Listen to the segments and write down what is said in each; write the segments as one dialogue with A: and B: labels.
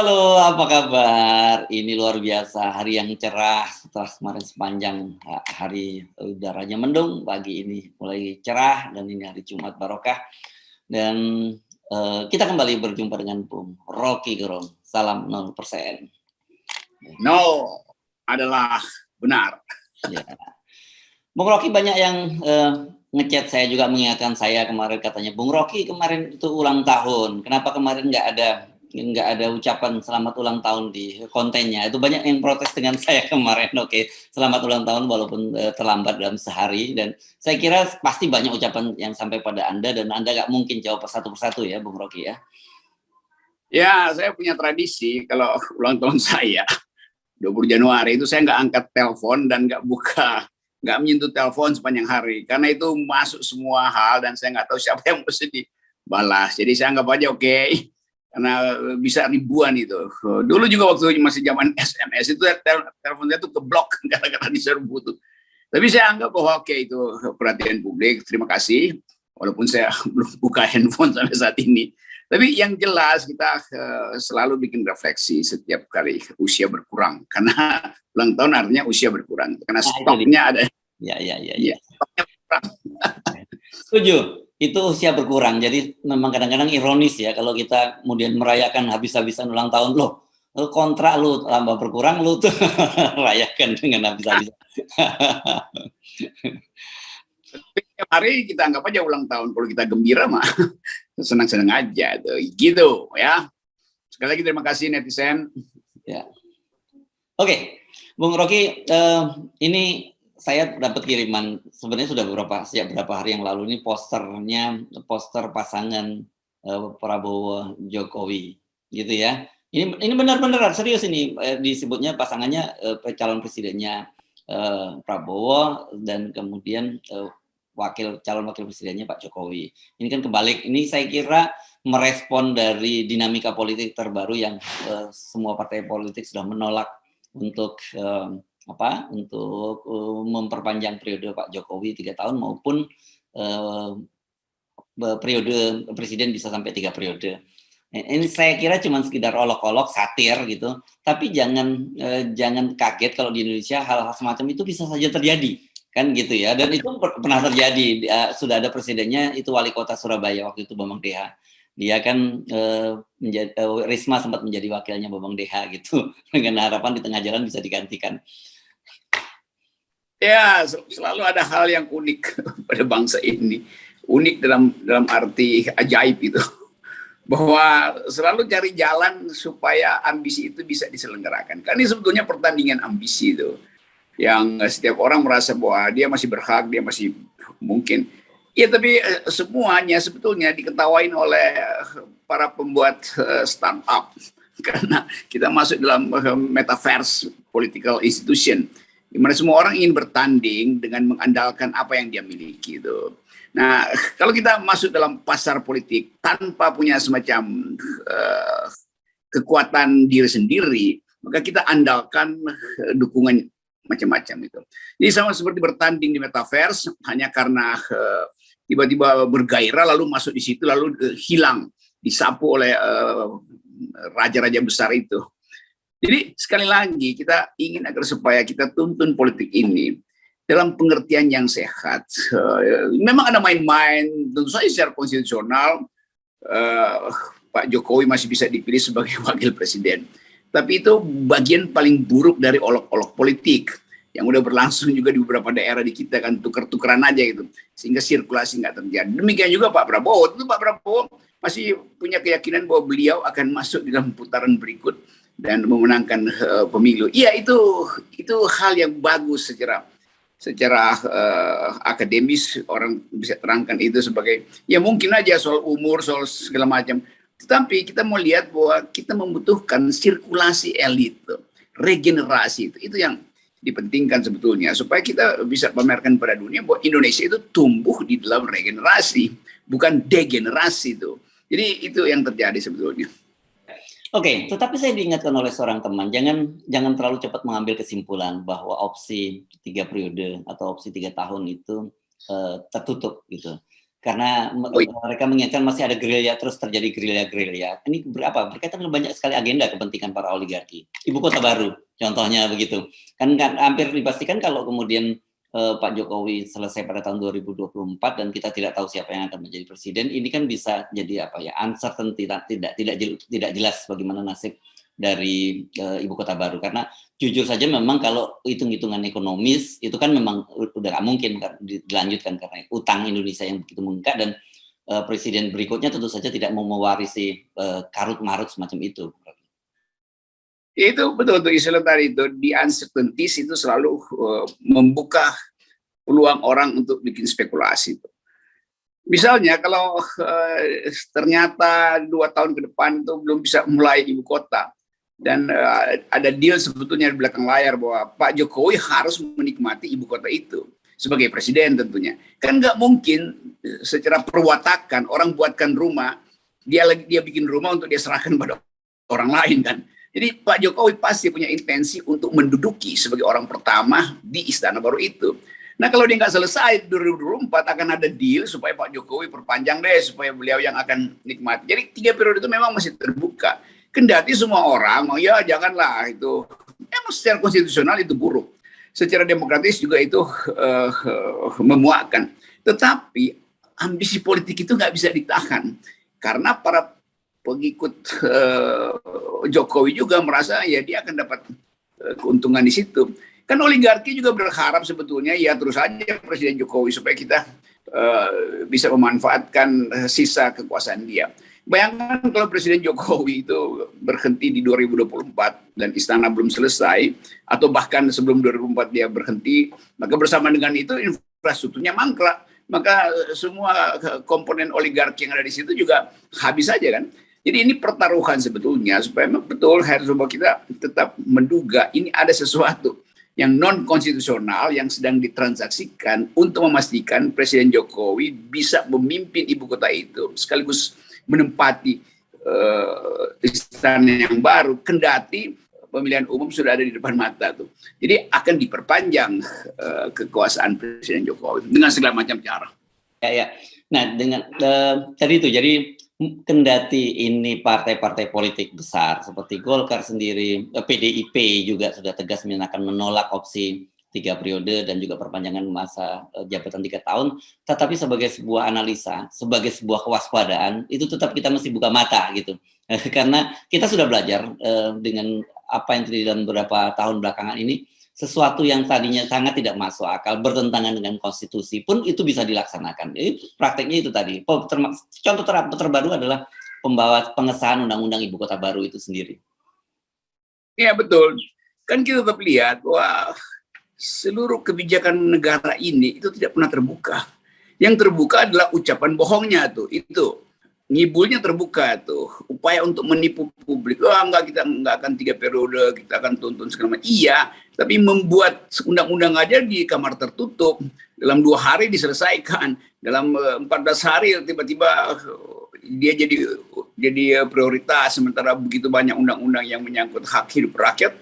A: Halo, apa kabar? Ini luar biasa, hari yang cerah setelah kemarin sepanjang hari udaranya mendung, pagi ini mulai cerah dan ini hari Jumat barokah. Dan kita kembali berjumpa dengan Bung Rocky Gerung. Salam 0%.
B: No adalah benar.
A: Ya. Bung Rocky banyak yang ngechat saya juga mengingatkan saya kemarin, katanya Bung Rocky kemarin itu ulang tahun, kenapa kemarin nggak ada ucapan selamat ulang tahun di kontennya. Itu banyak yang protes dengan saya kemarin. Oke, selamat ulang tahun walaupun terlambat dalam sehari, dan saya kira pasti banyak ucapan yang sampai pada Anda dan Anda nggak mungkin jawab satu persatu ya Bung Rocky ya.
B: Ya, saya punya tradisi kalau ulang tahun saya 20 Januari itu saya nggak angkat telepon dan nggak menyentuh telepon sepanjang hari, karena itu masuk semua hal dan saya nggak tahu siapa yang mesti dibalas. Jadi saya anggap aja oke, karena bisa ribuan itu. Dulu juga waktu masih zaman SMS itu teleponnya tuh keblok gara-gara diserbu tuh. Tapi saya anggap bahwa oke, itu perhatian publik, terima kasih. Walaupun saya belum buka handphone sampai saat ini. Tapi yang jelas kita selalu bikin refleksi setiap kali usia berkurang. Karena ulang tahun artinya usia berkurang. Karena stoknya ada.
A: Ya.
B: Stoknya berkurang.
A: Setuju. Itu usia berkurang. Jadi memang kadang-kadang ironis ya kalau kita kemudian merayakan habis-habisan ulang tahun. Loh, kontrak lu tambah berkurang, lu tuh rayakan dengan habis-habisan.
B: Setiap hari kita anggap aja ulang tahun. Kalau kita gembira mah senang-senang aja tuh, gitu ya. Sekali lagi terima kasih netizen.
A: Ya. Oke, Bung Rocky, ini saya dapat kiriman sebenarnya sudah sejak beberapa hari yang lalu, ini poster pasangan Prabowo Jokowi, gitu ya. Ini benar-benar serius ini, disebutnya pasangannya calon presidennya Prabowo dan kemudian calon wakil presidennya Pak Jokowi. Ini kan kebalik. Ini saya kira merespon dari dinamika politik terbaru yang semua partai politik sudah menolak untuk memperpanjang periode Pak Jokowi 3 tahun maupun periode presiden bisa sampai 3 periode. Ini saya kira cuma sekedar olok-olok, satir gitu. Tapi jangan kaget kalau di Indonesia hal-hal semacam itu bisa saja terjadi. Kan gitu ya, dan itu pernah terjadi. Sudah ada presidennya, itu wali kota Surabaya waktu itu Bambang Deha. Dia kan Risma sempat menjadi wakilnya Bambang Deha gitu, dengan harapan di tengah jalan bisa digantikan.
B: Ya, selalu ada hal yang unik pada bangsa ini. Unik dalam arti ajaib itu, bahwa selalu cari jalan supaya ambisi itu bisa diselenggarakan. Kan ini sebetulnya pertandingan ambisi itu, yang setiap orang merasa bahwa dia masih berhak, dia masih mungkin. Ya, tapi semuanya sebetulnya diketawain oleh para pembuat startup. Karena kita masuk dalam metaverse political institution, di mana semua orang ingin bertanding dengan mengandalkan apa yang dia miliki itu. Nah, kalau kita masuk dalam pasar politik tanpa punya semacam kekuatan diri sendiri, maka kita andalkan dukungan macam-macam itu. Jadi sama seperti bertanding di metaverse hanya karena tiba-tiba bergairah lalu masuk di situ lalu hilang, disapu oleh raja-raja besar itu. Jadi sekali lagi kita ingin agar supaya kita tuntun politik ini dalam pengertian yang sehat. Memang ada main-main, tentu saja secara konstitusional Pak Jokowi masih bisa dipilih sebagai wakil presiden. Tapi itu bagian paling buruk dari olok-olok politik yang udah berlangsung juga di beberapa daerah di kita, kan tuker-tukeran aja gitu, sehingga sirkulasi nggak terjadi. Demikian juga Pak Prabowo, itu Pak Prabowo masih punya keyakinan bahwa beliau akan masuk di dalam putaran berikut dan memenangkan pemilu. Iya, itu hal yang bagus secara akademis, orang bisa terangkan itu sebagai, ya mungkin aja soal umur, soal segala macam. Tetapi kita mau lihat bahwa kita membutuhkan sirkulasi elit, regenerasi itu yang dipentingkan sebetulnya, supaya kita bisa pamerkan pada dunia bahwa Indonesia itu tumbuh di dalam regenerasi, bukan degenerasi itu. Jadi itu yang terjadi sebetulnya.
A: Oke, tetapi saya diingatkan oleh seorang teman, jangan terlalu cepat mengambil kesimpulan bahwa opsi 3 periode atau opsi 3 tahun itu tertutup gitu. karena
B: Oh,
A: mereka mengingatkan masih ada gerilya, terus terjadi gerilya-gerilya. Ini berkaitan dengan banyak sekali agenda kepentingan para oligarki. Ibu kota baru, contohnya begitu. Kan hampir dipastikan kalau kemudian Pak Jokowi selesai pada tahun 2024 dan kita tidak tahu siapa yang akan menjadi presiden, ini kan bisa jadi apa ya, uncertainty, tidak jelas bagaimana nasib dari ibu kota baru, karena jujur saja memang kalau hitung-hitungan ekonomis itu kan memang udah nggak mungkin dilanjutkan karena utang Indonesia yang begitu membengkak, dan presiden berikutnya tentu saja tidak mau mewarisi karut marut semacam itu.
B: itu betul untuk istilah tadi itu, di uncertainties itu selalu membuka peluang orang untuk bikin spekulasi. Misalnya kalau ternyata 2 tahun ke depan itu belum bisa mulai ibu kota, dan ada deal sebetulnya di belakang layar bahwa Pak Jokowi harus menikmati ibu kota itu sebagai presiden tentunya. Kan nggak mungkin secara perwatakan orang buatkan rumah, dia bikin rumah untuk dia serahkan pada orang lain kan. Jadi Pak Jokowi pasti punya intensi untuk menduduki sebagai orang pertama di Istana Baru itu. Nah kalau dia nggak selesai 2024 akan ada deal supaya Pak Jokowi perpanjang deh, supaya beliau yang akan nikmati. Jadi 3 periode itu memang masih terbuka. Kendati semua orang, ya janganlah itu. Emang secara konstitusional itu buruk. Secara demokratis juga itu memuakkan. Tetapi ambisi politik itu nggak bisa ditahan. Karena para pengikut Jokowi juga merasa ya dia akan dapat keuntungan di situ. Kan oligarki juga berharap sebetulnya ya terus aja Presiden Jokowi supaya kita bisa memanfaatkan sisa kekuasaan dia. Bayangkan kalau Presiden Jokowi itu berhenti di 2024 dan istana belum selesai, atau bahkan sebelum 2024 dia berhenti, maka bersama dengan itu infrastrukturnya mangkrak, maka semua komponen oligarki yang ada di situ juga habis saja kan. Jadi ini pertaruhan sebetulnya supaya betul harus kita tetap menduga ini ada sesuatu yang non konstitusional yang sedang ditransaksikan untuk memastikan Presiden Jokowi bisa memimpin ibu kota itu sekaligus menempati istana yang baru, kendati pemilihan umum sudah ada di depan mata tuh. Jadi akan diperpanjang kekuasaan Presiden Jokowi dengan segala macam cara.
A: Ya. Nah, dengan tadi itu, jadi kendati ini partai-partai politik besar seperti Golkar sendiri, PDIP juga sudah tegas menyatakan menolak opsi 3 periode dan juga perpanjangan masa jabatan 3 tahun, tetapi sebagai sebuah analisa, sebagai sebuah kewaspadaan, itu tetap kita mesti buka mata gitu. Karena kita sudah belajar dengan apa yang terjadi dalam beberapa tahun belakangan ini, sesuatu yang tadinya sangat tidak masuk akal, bertentangan dengan konstitusi pun itu bisa dilaksanakan. Jadi prakteknya itu tadi. Contoh terbaru adalah pengesahan undang-undang ibu kota baru itu sendiri.
B: Iya betul. Kan kita tetap lihat bahwa seluruh kebijakan negara ini itu tidak pernah terbuka. Yang terbuka adalah ucapan bohongnya tuh. Itu ngibulnya terbuka tuh, upaya untuk menipu publik. Enggak, kita enggak akan 3 periode, kita akan tuntun segala macam. Iya, tapi membuat undang-undang aja di kamar tertutup, dalam 2 hari diselesaikan, dalam 14 hari tiba-tiba dia jadi prioritas, sementara begitu banyak undang-undang yang menyangkut hak hidup rakyat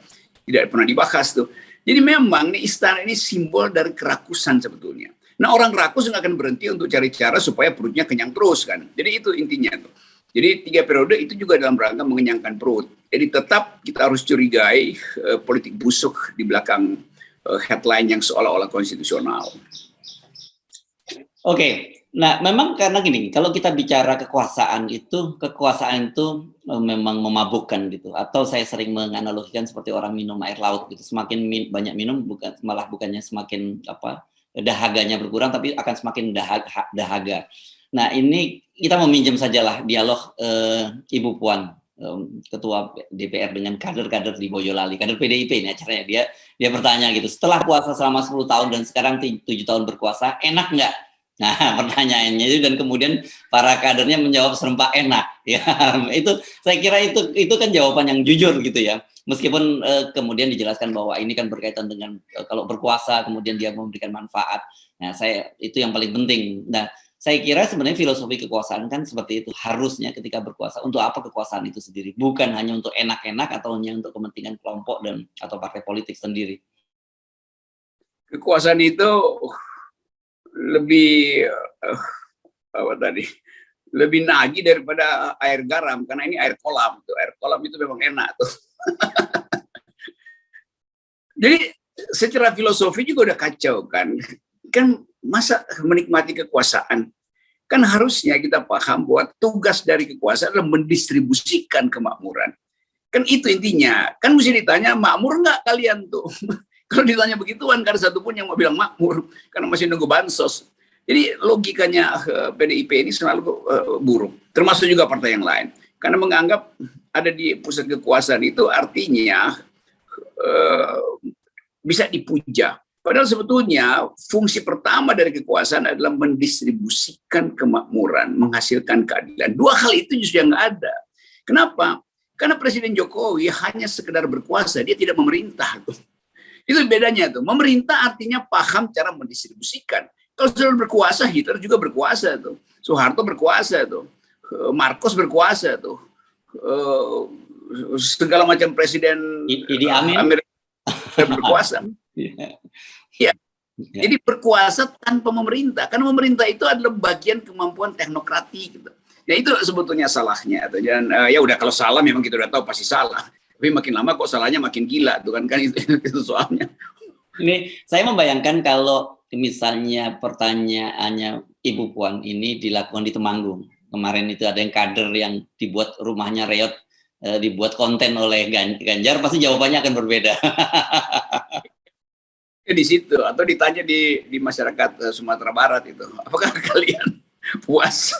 B: tidak pernah dibahas tuh. Jadi memang nih istana ini simbol dari kerakusan sebetulnya. Nah orang rakus nggak akan berhenti untuk cari cara supaya perutnya kenyang terus kan. Jadi itu intinya tuh. Jadi 3 periode itu juga dalam rangka mengenyangkan perut. Jadi tetap kita harus curigai politik busuk di belakang headline yang seolah-olah konstitusional.
A: Oke, nah memang karena gini, kalau kita bicara kekuasaan itu memang memabukkan gitu. Atau saya sering menganalogikan seperti orang minum air laut gitu. Semakin banyak minum bukannya semakin dahaganya berkurang, tapi akan semakin dahaga. Nah ini kita meminjam sajalah dialog Ibu Puan, Ketua DPR dengan kader-kader di Boyolali, kader PDIP ini acaranya, dia bertanya gitu, setelah puasa selama 10 tahun dan sekarang 7 tahun berkuasa, enak nggak? Nah pertanyaannya itu, dan kemudian para kadernya menjawab serempak enak. Ya itu saya kira itu kan jawaban yang jujur gitu ya. Meskipun kemudian dijelaskan bahwa ini kan berkaitan dengan kalau berkuasa kemudian dia memberikan manfaat. Nah, itu yang paling penting. Nah, saya kira sebenarnya filosofi kekuasaan kan seperti itu. Harusnya ketika berkuasa, untuk apa kekuasaan itu sendiri? Bukan hanya untuk enak-enak atau hanya untuk kepentingan kelompok atau partai politik sendiri.
B: Kekuasaan itu lebih apa tadi, lebih nagih daripada air garam karena ini air kolam tuh. Air kolam itu memang enak tuh. Jadi secara filosofi juga udah kacau kan. Kan masa menikmati kekuasaan, kan harusnya kita paham bahwa tugas dari kekuasaan adalah mendistribusikan kemakmuran. Kan itu intinya. Kan mesti ditanya, makmur nggak kalian tuh? Kalau ditanya begituan, kan satupun yang mau bilang makmur, karena masih nunggu bansos. Jadi logikanya PDIP ini selalu buruk, termasuk juga partai yang lain. Karena menganggap ada di pusat kekuasaan itu artinya bisa dipuja. Padahal sebetulnya fungsi pertama dari kekuasaan adalah mendistribusikan kemakmuran, menghasilkan keadilan. Dua hal itu justru yang nggak ada. Kenapa? Karena Presiden Jokowi hanya sekedar berkuasa, dia tidak memerintah. Itu bedanya tuh. Memerintah artinya paham cara mendistribusikan. Kalau sudah berkuasa, Hitler juga berkuasa tuh. Soeharto berkuasa tuh. Marcos berkuasa tuh. Segala macam presiden Amerika berkuasa. Ya. Jadi berkuasa tanpa memerintah. Karena memerintah itu adalah bagian kemampuan teknokrati gitu. Ya itu sebetulnya salahnya. Dan ya udah kalau salah memang kita udah tahu pasti salah. Tapi makin lama kok salahnya makin gila tuh kan itu soalnya.
A: Ini saya membayangkan kalau misalnya pertanyaannya Ibu Puan ini dilakukan di Temanggung. Kemarin itu ada yang kader yang dibuat rumahnya reot, dibuat konten oleh Ganjar, pasti jawabannya akan berbeda.
B: Di situ atau ditanya di masyarakat Sumatera Barat itu, apakah kalian puas?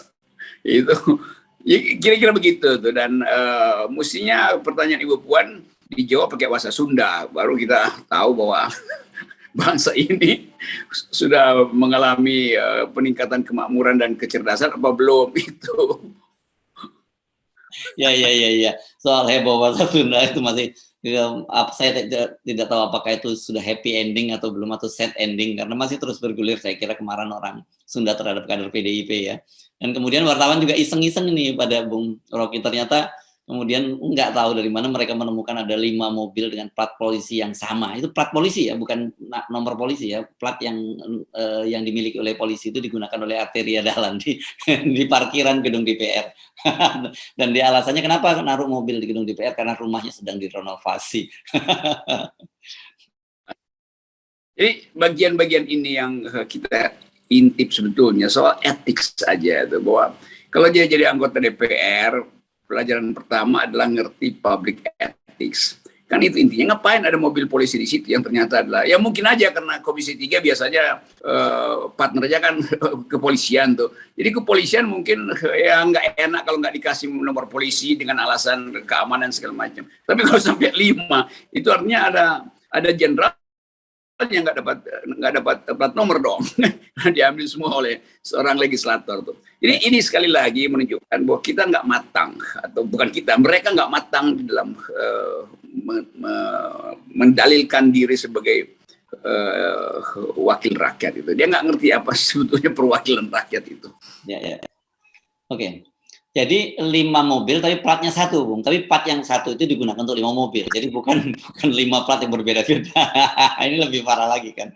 B: Itu kira-kira begitu tuh. Dan mestinya pertanyaan Ibu Puan dijawab pakai bahasa Sunda, baru kita tahu bahwa bangsa ini sudah mengalami peningkatan kemakmuran dan kecerdasan apa belum itu.
A: Ya. Soal heboh bahasa Sunda itu masih saya tidak tahu apakah itu sudah happy ending atau belum, atau sad ending, karena masih terus bergulir saya kira kemarin orang Sunda terhadap kader PDIP ya. Dan kemudian wartawan juga iseng-iseng nih pada Bung Rocky, ternyata kemudian nggak tahu dari mana mereka menemukan ada 5 mobil dengan plat polisi yang sama. Itu plat polisi ya, bukan nomor polisi ya. Plat yang dimiliki oleh polisi itu digunakan oleh Arteria Dahlan di parkiran gedung DPR. Dan dia alasannya kenapa naruh mobil di gedung DPR, karena rumahnya sedang direnovasi.
B: Jadi bagian-bagian ini yang kita intip sebetulnya soal etik saja itu, bahwa kalau dia jadi anggota DPR, pelajaran pertama adalah ngerti public ethics. Kan itu intinya. Ngapain ada mobil polisi di situ yang ternyata adalah, ya mungkin aja karena Komisi 3 biasanya partnernya kan kepolisian tuh. Jadi kepolisian mungkin ya nggak enak kalau nggak dikasih nomor polisi dengan alasan keamanan segala macam. Tapi kalau sampai 5, itu artinya ada jenderal yang nggak dapat plat nomor dong. Diambil semua oleh seorang legislator tuh. Jadi ini sekali lagi menunjukkan bahwa kita nggak matang, atau bukan kita, mereka nggak matang di dalam mendalilkan diri sebagai wakil rakyat itu. Dia nggak ngerti apa sebetulnya perwakilan rakyat itu.
A: Ya. Oke. Jadi 5 mobil tapi platnya 1, Bung. Tapi plat yang 1 itu digunakan untuk 5 mobil. Jadi bukan 5 plat yang berbeda-beda. Ini lebih parah lagi kan.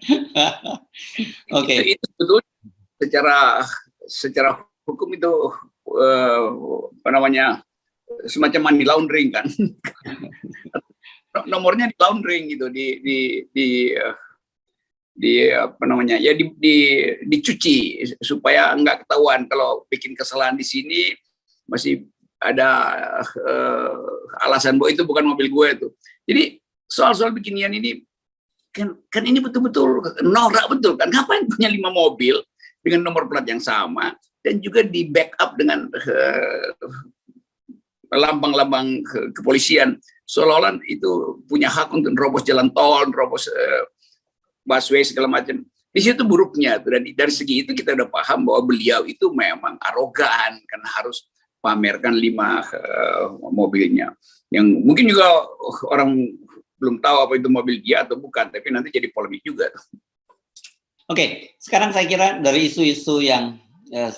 A: Oke.
B: Itu betul. Secara hukum itu apa namanya, semacam money laundering kan. Nomornya di laundering gitu, apa namanya, ya dicuci supaya nggak ketahuan kalau bikin kesalahan di sini masih ada alasan bahwa itu bukan mobil gue tuh. Jadi soal-soal beginian ini kan ini betul-betul norak betul kan. Ngapain punya 5 mobil dengan nomor plat yang sama dan juga di backup dengan lambang-lambang kepolisian, seolah-olah itu punya hak untuk nerobos jalan tol, nerobos busway segala macam. Di situ buruknya tuh. Dan dari segi itu kita udah paham bahwa beliau itu memang arogan karena harus pamerkan 5 mobilnya, yang mungkin juga orang belum tahu apa itu mobil dia atau bukan, tapi nanti jadi polemik juga. Oke,
A: sekarang saya kira dari isu-isu yang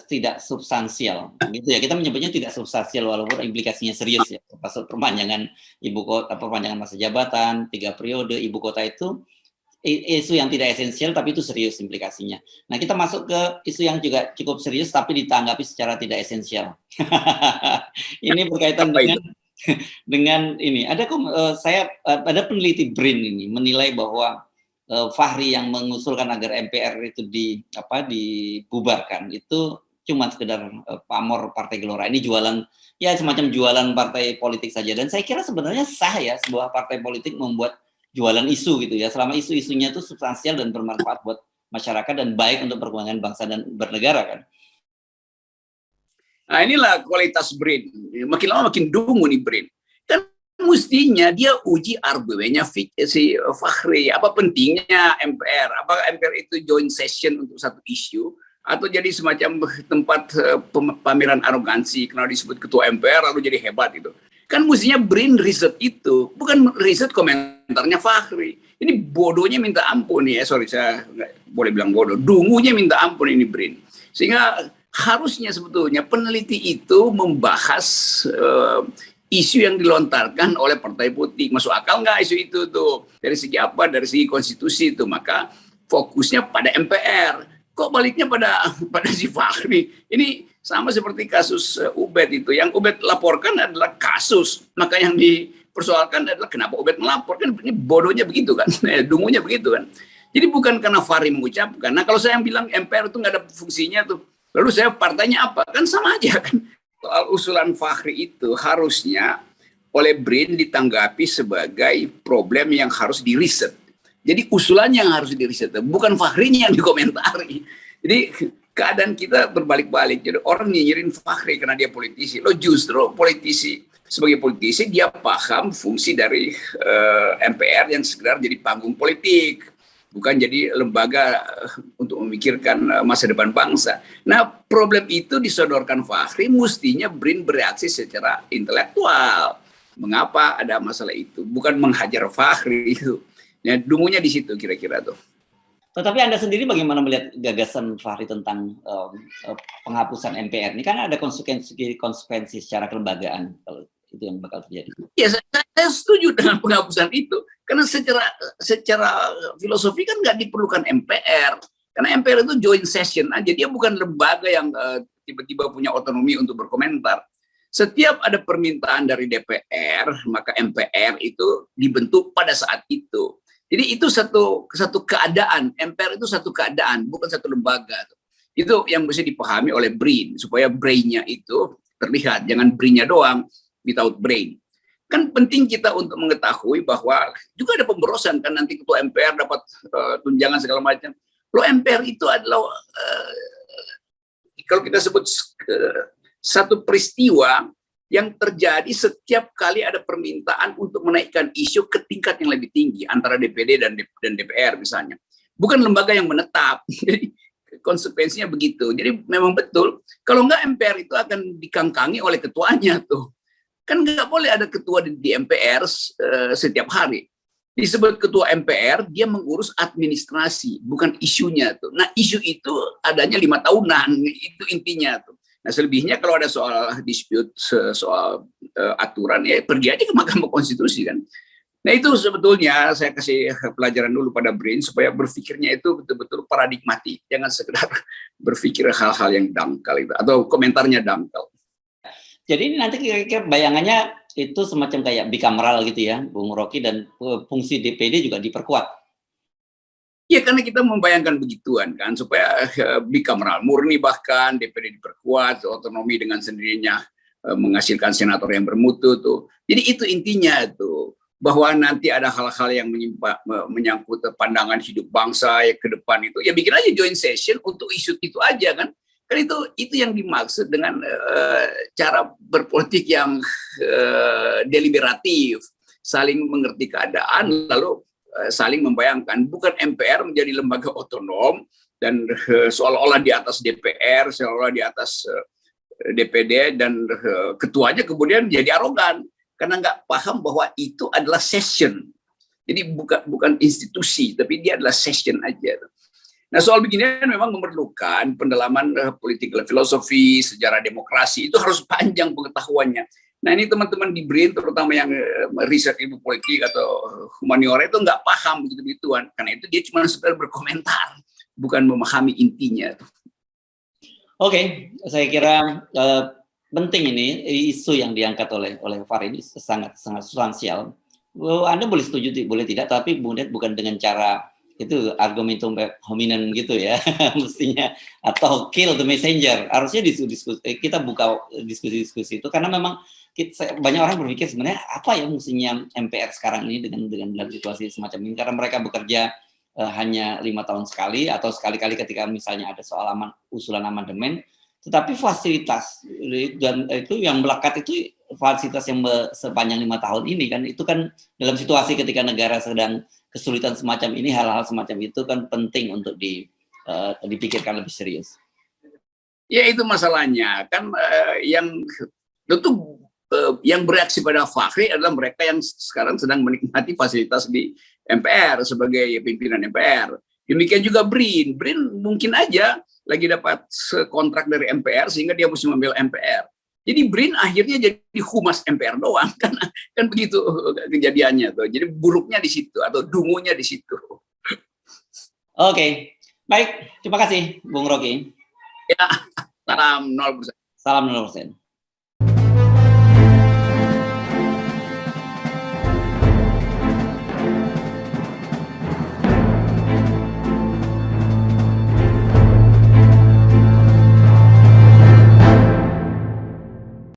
A: tidak substansial, gitu ya, kita menyebutnya tidak substansial walaupun implikasinya serius ya, termasuk perpanjangan ibu kota, perpanjangan masa jabatan 3 periode ibu kota itu isu yang tidak esensial tapi itu serius implikasinya. Nah, kita masuk ke isu yang juga cukup serius tapi ditanggapi secara tidak esensial. Ini berkaitan
B: Apa itu?
A: dengan ini. Ada peneliti BRIN ini menilai bahwa Fahri yang mengusulkan agar MPR itu dibubarkan itu cuma sekedar pamor Partai Gelora. Ini jualan, ya semacam jualan partai politik saja. Dan saya kira sebenarnya sah ya sebuah partai politik membuat jualan isu gitu ya, selama isu-isunya itu substansial dan bermanfaat buat masyarakat dan baik untuk perkembangan bangsa dan bernegara kan.
B: Nah inilah kualitas BRIN, makin lama makin dungu nih BRIN. Kan mestinya dia uji argumennya si Fahri, apa pentingnya MPR, apakah MPR itu joint session untuk satu isu, atau jadi semacam tempat pameran arogansi, karena disebut ketua MPR lalu jadi hebat itu. Kan mestinya BRIN riset itu, bukan riset komentarnya Fahri. Ini bodohnya minta ampun ya, sorry saya nggak boleh bilang bodoh, dungunya minta ampun ini BRIN. Sehingga harusnya sebetulnya peneliti itu membahas isu yang dilontarkan oleh partai politik. Masuk akal nggak isu itu tuh? Dari segi apa? Dari segi konstitusi itu. Maka fokusnya pada MPR. Kok baliknya pada si Fahri? Ini sama seperti kasus Ubed itu. Yang Ubed laporkan adalah kasus. Maka yang dipersoalkan adalah kenapa Ubed melaporkan. Ini bodohnya begitu kan. Dungunya begitu kan. Jadi bukan karena Fahri mengucapkan. Nah kalau saya yang bilang MPR itu nggak ada fungsinya tuh. Lalu saya partainya apa? Kan sama aja kan. Soal usulan Fahri itu harusnya oleh BRIN ditanggapi sebagai problem yang harus diriset. Jadi usulannya yang harus diriset, bukan Fahrinya yang dikomentari. Jadi keadaan kita berbalik-balik. Jadi orang nyinyirin Fahri karena dia politisi. Lo justru politisi, sebagai politisi dia paham fungsi dari MPR yang sekedar jadi panggung politik. Bukan jadi lembaga untuk memikirkan masa depan bangsa. Nah, problem itu disodorkan Fahri, mestinya BRIN bereaksi secara intelektual. Mengapa ada masalah itu? Bukan menghajar Fahri itu. Ya, dungunya di situ kira-kira tuh.
A: Tetapi Anda sendiri bagaimana melihat gagasan Fahri tentang penghapusan MPR? Ini kan ada konsekuensi secara kelembagaan kalau itu yang bakal terjadi.
B: Ya, saya setuju dengan penghapusan itu. Karena secara filosofi kan nggak diperlukan MPR. Karena MPR itu joint session aja. Dia bukan lembaga yang tiba-tiba punya otonomi untuk berkomentar. Setiap ada permintaan dari DPR, maka MPR itu dibentuk pada saat itu. Jadi itu satu keadaan. MPR itu satu keadaan, bukan satu lembaga. Itu yang mesti dipahami oleh BRIN. Supaya brain-nya itu terlihat. Jangan brain-nya doang, without brain. Kan penting kita untuk mengetahui bahwa juga ada pemborosan kan nanti ketua MPR dapat tunjangan segala macam. Lo MPR itu adalah kalau kita sebut satu peristiwa yang terjadi setiap kali ada permintaan untuk menaikkan isu ke tingkat yang lebih tinggi antara DPD dan DPR misalnya. Bukan lembaga yang menetap. Jadi konsekuensinya begitu. Jadi memang betul kalau enggak MPR itu akan dikangkangi oleh ketuanya tuh. Kan nggak boleh ada ketua di MPR setiap hari. Disebut ketua MPR, dia mengurus administrasi, bukan isunya tuh. Nah isu itu adanya 5 tahunan, itu intinya tuh. Nah selebihnya kalau ada soal dispute, soal aturan, ya pergi aja ke Mahkamah Konstitusi kan. Nah itu sebetulnya saya kasih pelajaran dulu pada BRIN supaya berpikirnya itu betul-betul paradigmatik. Jangan sekedar berpikir hal-hal yang dangkal itu, atau komentarnya dangkal.
A: Jadi ini nanti kira-kira bayangannya itu semacam kayak bikameral gitu ya, Bung Rocky, dan fungsi DPD juga diperkuat.
B: Ya karena kita membayangkan begituan kan, supaya bikameral murni bahkan DPD diperkuat, otonomi dengan sendirinya menghasilkan senator yang bermutu tuh. Jadi itu intinya tuh, bahwa nanti ada hal-hal yang menyangkut pandangan hidup bangsa ya ke depan itu, ya bikin aja joint session untuk isu itu aja kan. Kan itu yang dimaksud dengan cara berpolitik yang deliberatif, saling mengerti keadaan, lalu saling membayangkan. Bukan MPR menjadi lembaga otonom dan seolah-olah di atas DPR, seolah-olah di atas DPD, dan ketuanya kemudian jadi arogan karena nggak paham bahwa itu adalah session. Jadi bukan institusi, tapi dia adalah session aja. Nah soal beginian memang memerlukan pendalaman political filosofi, sejarah demokrasi, itu harus panjang pengetahuannya. Nah ini teman-teman di BRIN, terutama yang riset ilmu politik atau humaniora itu nggak paham begitu-begituan. Karena itu dia cuma sekedar berkomentar, bukan memahami intinya.
A: Oke, saya kira penting ini isu yang diangkat oleh Far ini sangat substansial. Anda boleh setuju, boleh tidak, tapi kemudian bukan dengan cara itu argumentum hominem gitu ya, mestinya, atau kill the messenger. Harusnya kita buka diskusi-diskusi itu karena memang banyak orang berpikir sebenarnya apa ya mestinya MPR sekarang ini dengan dalam situasi semacam ini, karena mereka bekerja hanya 5 tahun sekali atau sekali-kali ketika misalnya ada soal usulan amandemen, tetapi fasilitas dan itu yang melekat itu fasilitas yang sepanjang 5 tahun ini kan, itu kan dalam situasi ketika negara sedang kesulitan semacam ini, hal-hal semacam itu kan penting untuk dipikirkan lebih serius.
B: Ya itu masalahnya kan, yang tentu yang bereaksi pada Fahri adalah mereka yang sekarang sedang menikmati fasilitas di MPR sebagai pimpinan MPR. Demikian juga BRIN. BRIN mungkin aja lagi dapat kontrak dari MPR sehingga dia mesti membela MPR. Jadi BRIN akhirnya jadi humas MPR doang, kan begitu kejadiannya tuh. Jadi buruknya di situ atau dungunya di situ.
A: Oke, baik, terima kasih Bung Rocky.
B: Ya, salam 0%.
A: Salam 0%.